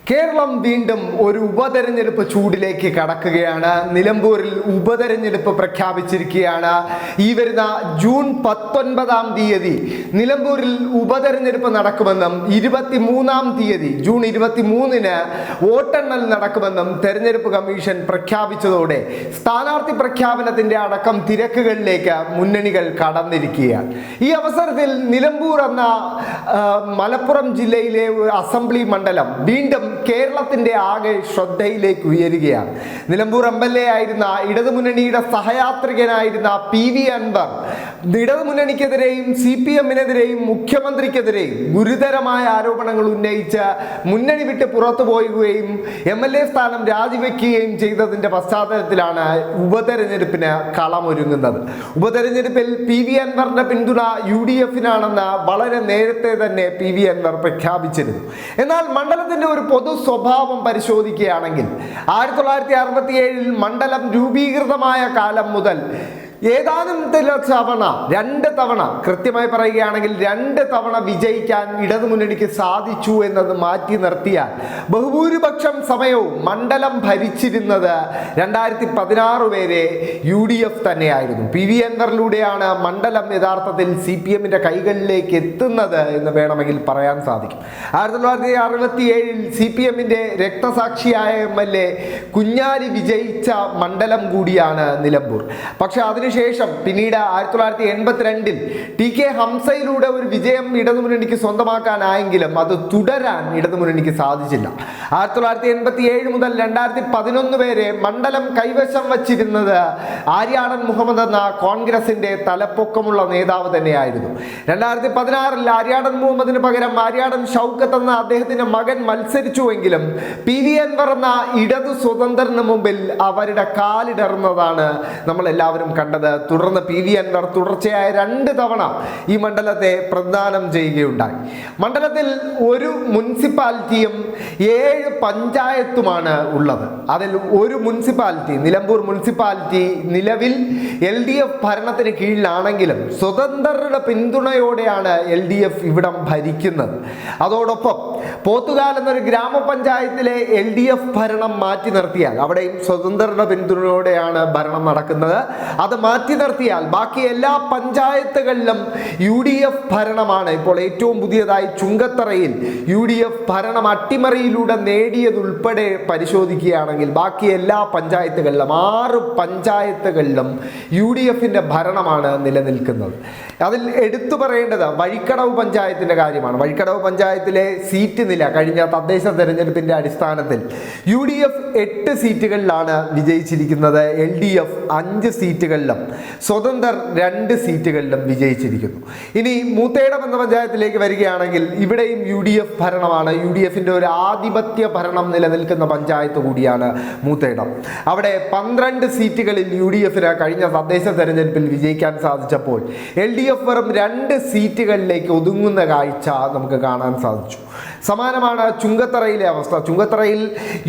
കേരളം വീണ്ടും ഒരു ഉപതെരഞ്ഞെടുപ്പ് ചൂടിലേക്ക് കടക്കുകയാണ്. നിലമ്പൂരിൽ ഉപതെരഞ്ഞെടുപ്പ് പ്രഖ്യാപിച്ചിരിക്കുകയാണ്. ഈ വരുന്ന ജൂൺ 19 തീയതി നിലമ്പൂരിൽ ഉപതെരഞ്ഞെടുപ്പ് നടക്കുമെന്നും 23 തീയതി ജൂൺ 23 വോട്ടെണ്ണൽ നടക്കുമെന്നും തെരഞ്ഞെടുപ്പ് കമ്മീഷൻ പ്രഖ്യാപിച്ചതോടെ സ്ഥാനാർത്ഥി പ്രഖ്യാപനത്തിന്റെ അടക്കം തിരക്കുകളിലേക്ക് മുന്നണികൾ കടന്നിരിക്കുകയാണ്. ഈ അവസരത്തിൽ നിലമ്പൂർ എന്ന മലപ്പുറം ജില്ലയിലെ അസംബ്ലി മണ്ഡലം വീണ്ടും കേരളത്തിന്റെ ആകെ ശ്രദ്ധയിലേക്ക് ഉയരുകയാണ്. നിലമ്പൂർ MLA ആയിരുന്ന ഇടതുമുന്നണിയുടെ സഹയാത്രികനായിരുന്ന PV അൻവർ ഇടതുമുന്നണിക്കെതിരെയും CPM-നെതിരെയും മുഖ്യമന്ത്രിക്കെതിരെയും ഗുരുതരമായ ആരോപണങ്ങൾ ഉന്നയിച്ച് മുന്നണി വിട്ട് പുറത്തു പോവുകയും MLA സ്ഥാനം രാജിവെക്കുകയും ചെയ്തതിന്റെ പശ്ചാത്തലത്തിലാണ് ഉപതെരഞ്ഞെടുപ്പിന് കളമൊരുങ്ങുന്നത്. ഉപതെരഞ്ഞെടുപ്പിൽ PV അൻവറിന്റെ പിന്തുണ UDF-നാണെന്ന് വളരെ നേരത്തെ തന്നെ PV അൻവർ പ്രഖ്യാപിച്ചിരുന്നു. എന്നാൽ മണ്ഡലത്തിന്റെ ഒരു പൊതു സ്വഭാവം പരിശോധിക്കുകയാണെങ്കിൽ 1967 മണ്ഡലം രൂപീകൃതമായ കാലം മുതൽ ഏതാനും രണ്ട് തവണ കൃത്യമായി പറയുകയാണെങ്കിൽ 2 തവണ വിജയിക്കാൻ ഇടതുമുന്നണിക്ക് സാധിച്ചു എന്നത് മാറ്റി നിർത്തിയാൽ ബഹുഭൂരിപക്ഷം സമയവും മണ്ഡലം ഭരിച്ചിരുന്നത് 2016 വരെ UDF തന്നെയായിരുന്നു. PV അൻവറിലൂടെയാണ് മണ്ഡലം യഥാർത്ഥത്തിൽ CPM-ന്റെ കൈകളിലേക്ക് എത്തുന്നത് എന്ന് വേണമെങ്കിൽ പറയാൻ സാധിക്കും. 1967 CPM-ന്റെ രക്തസാക്ഷിയായ MLA കുഞ്ഞാലി വിജയിച്ച മണ്ഡലം കൂടിയാണ് നിലമ്പൂർ. പക്ഷെ ശേഷം പിന്നീട് 1982 TK ഹംസയിലൂടെ ഒരു വിജയം ഇടതുമുന്നണിക്ക് സ്വന്തമാക്കാനായെങ്കിലും അത് തുടരാൻ ഇടതുമുന്നണിക്ക് സാധിച്ചില്ല. 1987 മുതൽ 2011 വരെ മണ്ഡലം കൈവശം വച്ചിരുന്നത് ആര്യാടൻ മുഹമ്മദ് എന്ന കോൺഗ്രസിന്റെ തലപ്പൊക്കമുള്ള നേതാവ് തന്നെയായിരുന്നു. 2016 ആര്യാടൻ മുഹമ്മദിന് പകരം ആര്യാടൻ ഷൗക്കത്ത് എന്ന അദ്ദേഹത്തിന്റെ മകൻ മത്സരിച്ചുവെങ്കിലും PV അൻവർ എന്ന ഇടതു സ്വതന്ത്രന് മുമ്പിൽ അവരുടെ കാലിടർന്നതാണ് നമ്മൾ എല്ലാവരും കണ്ടത്. തുടർന്ന് PV അൻവർ തുടർച്ചയായ 2 തവണ ഈ മണ്ഡലത്തെ പ്രദാനം ചെയ്യുകയുണ്ടായി. മണ്ഡലത്തിൽ ഒരു മുനിസിപ്പാലിറ്റിയും 7 പഞ്ചായത്തുമാണ് ഉള്ളത്. അതിൽ ഒരു മുനിസിപ്പാലിറ്റി, നിലമ്പൂർ മുനിസിപ്പാലിറ്റി, നിലവിൽ LDF ഭരണത്തിന് കീഴിലാണെങ്കിലും സ്വതന്ത്രരുടെ പിന്തുണയോടെയാണ് LDF ഇവിടം ഭരിക്കുന്നത്. അതോടൊപ്പം പോത്തുകാൽ എന്നൊരു ഗ്രാമപഞ്ചായത്തിലെ LDF ഭരണം മാറ്റി നിർത്തിയാൽ അവിടെയും സ്വതന്ത്രരുടെ പിന്തുണയോടെയാണ് ഭരണം നടക്കുന്നത്. അത് മാറ്റി നിർത്തിയാൽ ബാക്കി എല്ലാ പഞ്ചായത്തുകളിലും UDF ഭരണമാണ്. ഇപ്പോൾ ഏറ്റവും പുതിയതായി ചുങ്കത്തറയിൽ UDF ഭരണം അട്ടിമറിയിലൂടെ നേടിയതുൾപ്പെടെ പരിശോധിക്കുകയാണെങ്കിൽ ബാക്കി എല്ലാ പഞ്ചായത്തുകളിലും 6 പഞ്ചായത്തുകളിലും UDF-ന്റെ ഭരണമാണ് നിലനിൽക്കുന്നത്. അതിൽ എടുത്തു പറയേണ്ടത് വഴിക്കടവ് പഞ്ചായത്തിന്റെ കാര്യമാണ്. വഴിക്കടവ് പഞ്ചായത്തിലെ സീറ്റ് നില കഴിഞ്ഞ തദ്ദേശ തെരഞ്ഞെടുപ്പിന്റെ അടിസ്ഥാനത്തിൽ UDF 8 സീറ്റുകളിലാണ് വിജയിച്ചിരിക്കുന്നത്. LDF 5 സീറ്റുകളിലും സ്വതന്ത്രർ 2 സീറ്റുകളിലും വിജയിച്ചിരിക്കുന്നു. ഇനി മൂത്തേടം എന്ന പഞ്ചായത്തിലേക്ക് വരികയാണെങ്കിൽ ഇവിടെയും UDF ഭരണമാണ്. UDF-ന്റെ ഒരു ആധിപത്യ ഭരണം നിലനിൽക്കുന്ന പഞ്ചായത്ത് കൂടിയാണ് മൂത്തേടം. അവിടെ 12 സീറ്റുകളിൽ UDF-ന് കഴിഞ്ഞ തദ്ദേശ തെരഞ്ഞെടുപ്പിൽ വിജയിക്കാൻ സാധിച്ചപ്പോൾ LDF വെറും 2 സീറ്റുകളിലേക്ക് ഒതുങ്ങുന്ന കാഴ്ച നമുക്ക് കാണാൻ സാധിച്ചു. സമാനമാണ് ചുങ്കത്തറയിലെ അവസ്ഥ. ചുങ്കത്തറയിൽ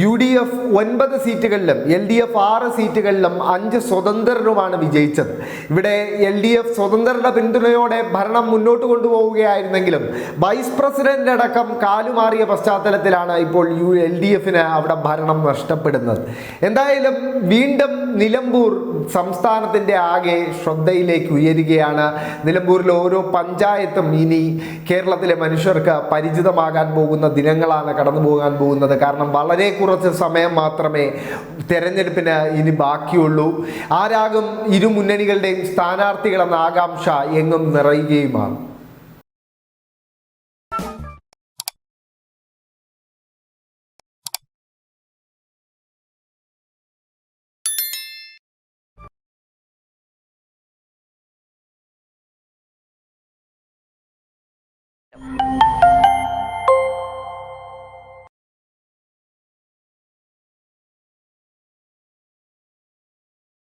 UDF 9 സീറ്റുകളിലും LDF 6 സീറ്റുകളിലും 5 സ്വതന്ത്രരുമാണ് വിജയിച്ചത്. ഇവിടെ LDF സ്വതന്ത്രരുടെ പിന്തുണയോടെ ഭരണം മുന്നോട്ട് കൊണ്ടുപോവുകയായിരുന്നെങ്കിലും വൈസ് പ്രസിഡന്റ് അടക്കം കാലുമാറിയ പശ്ചാത്തലത്തിലാണ് ഇപ്പോൾ LDF-ന് അവിടെ ഭരണം നഷ്ടപ്പെടുന്നത്. എന്തായാലും വീണ്ടും നിലമ്പൂർ സംസ്ഥാനത്തിന്റെ ആകെ ശ്രദ്ധയിലേക്ക് ഉയരുകയാണ്. നിലമ്പൂരിലെ ഓരോ പഞ്ചായത്തും ഇനി കേരളത്തിലെ മനുഷ്യർക്ക് പരിചിതമാകാൻ പോകുന്ന ദിനങ്ങളാണ് കടന്നു പോകാൻ പോകുന്നത്. കാരണം വളരെ കുറച്ച് സമയം മാത്രമേ തെരഞ്ഞെടുപ്പിന് ഇനി ബാക്കിയുള്ളൂ. ആരാകും ഇരു മുന്നണികളുടെയും സ്ഥാനാർത്ഥികളെന്ന ആകാംക്ഷ എങ്ങും നിറയുകയുമാണ്.